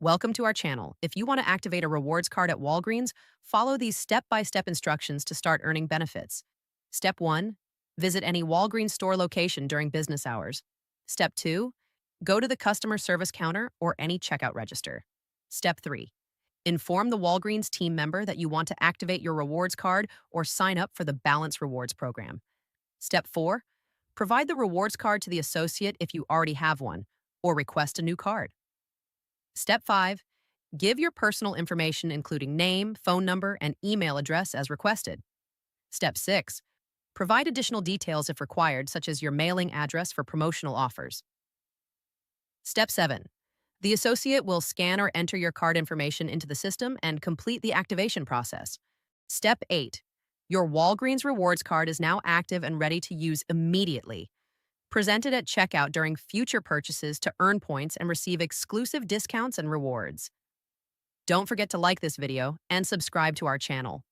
Welcome to our channel. If you want to activate a rewards card at Walgreens, follow these step-by-step instructions to start earning benefits. Step 1. Visit any Walgreens store location during business hours. Step 2. Go to the customer service counter or any checkout register. Step 3. Inform the Walgreens team member that you want to activate your rewards card or sign up for the Balance Rewards program. Step 4. Provide the rewards card to the associate if you already have one, or request a new card. Step 5. Give your personal information including name, phone number, and email address as requested. Step 6. Provide additional details if required, such as your mailing address for promotional offers. Step 7. The associate will scan or enter your card information into the system and complete the activation process. Step 8. Your Walgreens rewards card is now active and ready to use immediately. Present it at checkout during future purchases to earn points and receive exclusive discounts and rewards. Don't forget to like this video and subscribe to our channel.